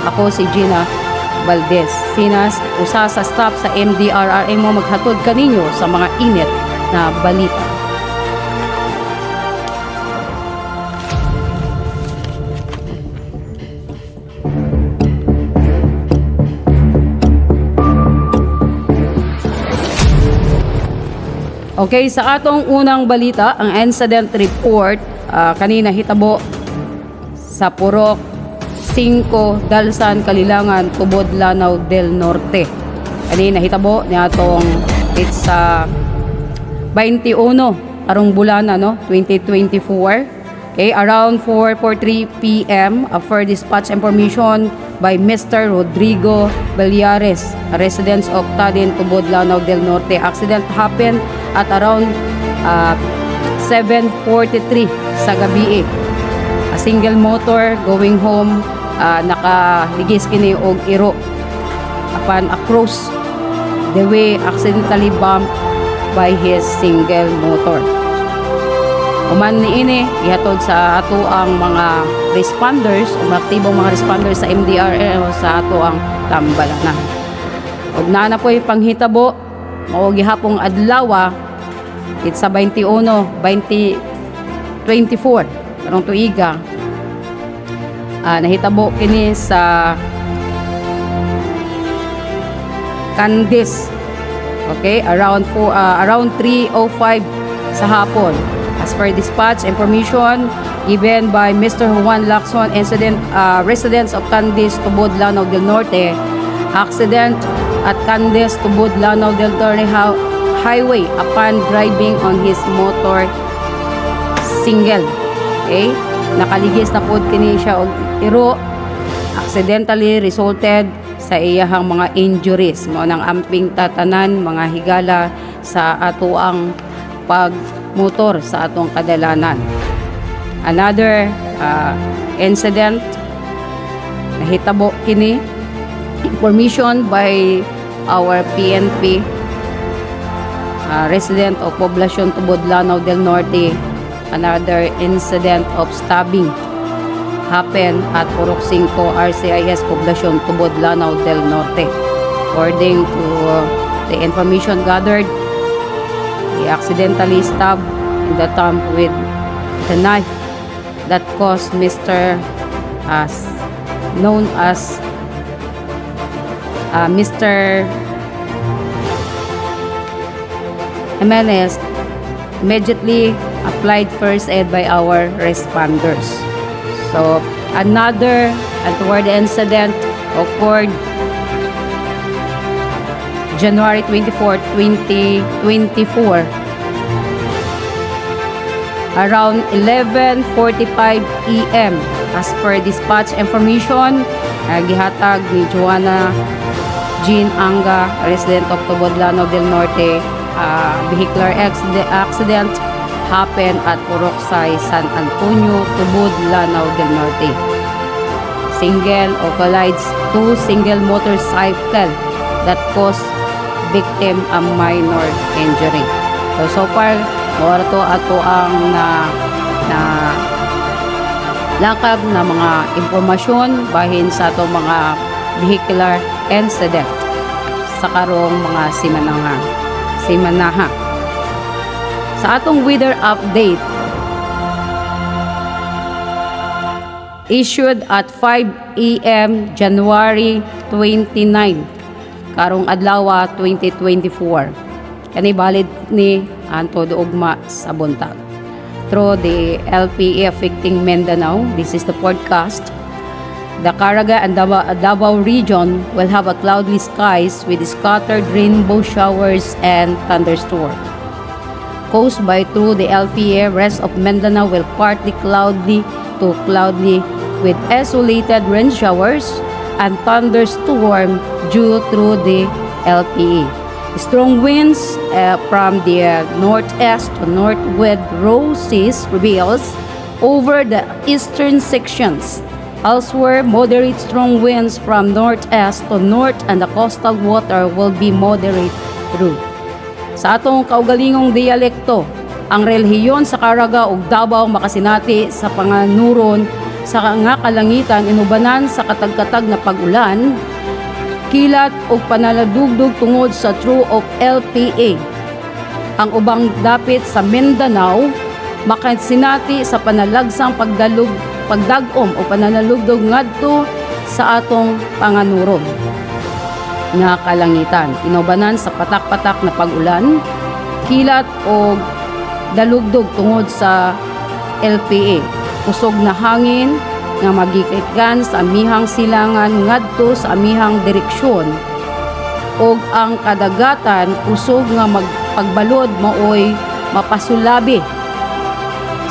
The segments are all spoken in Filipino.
Ako si Gina Valdez. Sinas usa sa staff sa MDRRA mo maghatod kaninyo sa mga init na balita. Okay, sa atong unang balita, ang incident report kanina hitabo sa Purok 5, Dalsan, Kalilangan, Tubod, Lanao del Norte. Kanina hitabo ni atong it's 21 arong bulana 2024. Okay, around 4:43 p.m. for dispatch information by Mr. Rodrigo Villares, a resident of Tadin, Tubod, Lanao del Norte. Accident happened at around 7:43 sa gabi. A single motor going home nakaligis kini og iro upon across the way accidentally bumped by his single motor. Uman niini ihatod sa ato ang mga responders o aktibong mga responders sa MDRRA sa ato ang tambalanan. Og naa na po'y panghitabo mao gihapong adlaw it's sa 2024 karong tuiga. Nahitabo kini sa Candice. Okay, around 3:05 sa hapon. As per dispatch information given by Mr. Juan Lacson, residents of Candice, Tubod, Lanao del Norte, accident at Candice, Tubod, Lanao del Norte highway upon driving on his motor single. Okay, nakaligis na pod kini siya og iro, accidentally resulted sa iyahang mga injuries. Mao nang amping tatanan mga higala sa atoang pagmotor sa atong kadalanan. Another incident nahitabo kini information by our PNP resident of Poblacion Tubod, Lanao del Norte. Another incident of stabbing happened at Purok 5 RCIS Poblacion Tubod, Lanao del Norte. According to the information gathered, he accidentally stabbed in the thumb with the knife that caused Mr. known as Mr. Jimenez immediately applied first aid by our responders. So another untoward incident occurred January 24, 2024 around 11:45 p.m. As per dispatch information, gihatag ni Joanna Jean Anga, resident of Tubod, Lanao del Norte. Vehicular accident happened at Purok-Sai, San Antonio, Tubod, Lanao del Norte. Single or collides two single motorcycle that caused victim a minor injury. So far, mora to ato ang lakab na mga impormasyon bahin sa ato mga vehicular incident sa karong mga simanaha. Sa atong weather update issued at 5 a.m. January 29 karong adlaw 2024. Kani valid ni antod ugma sa buntag. Through the LPA affecting Mindanao, this is the podcast. The Caraga and Davao region will have a cloudly skies with scattered rainbow showers and thunderstorm. Coast by through the LPA, rest of Mindanao will partly cloudy to cloudy with isolated rain showers and thunderstorm due through the LPA. Strong winds from the northeast to northwest roses prevails over the eastern sections. Elsewhere, moderate strong winds from northeast to north and the coastal water will be moderate through. Sa atong kaugalingong dialekto, ang relihiyon sa Caraga ug Davao makasinati sa panganuron sa nga kalangitan inubanan sa katag-katag na pag-ulan, kilat o panaladugdog tungod sa True of LPA. Ang ubang dapit sa Mindanao, makaisinati sa panalagsang pagdagom o pananalugdog ngadto sa atong panganuron. Nga kalangitan, inubanan sa patak-patak na pag-ulan, kilat o dalugdog tungod sa LPA. Kusog na hangin nga magikitgan sa amihang silangan ngadto sa amihang direksyon. Og ang kadagatan kusog nga magpagbalod maoy mapasulabi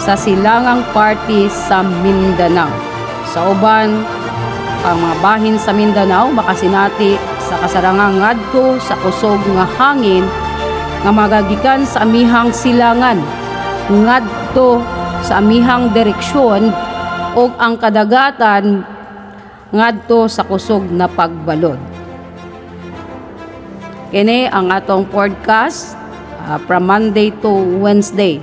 sa silangang party sa Mindanao. Sa uban, ang mga bahin sa Mindanao makasinati sa kasarangang ngadto sa kusog nga hangin nga magagikan sa amihang silangan ngadto sa amihang direksyon o ang kadagatan ngadto sa kusog na pagbalod. Kini ang atong podcast from Monday to Wednesday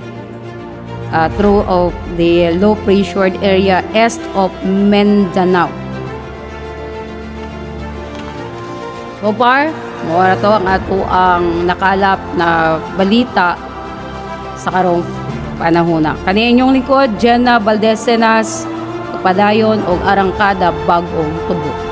through of the low pressured area east of Mindanao. So far, mawala to ang ato ang nakalap na balita sa karong panahona. Kani inyong lingkod, Jenna Valdecenas, padayon og arangkada bagong tubo.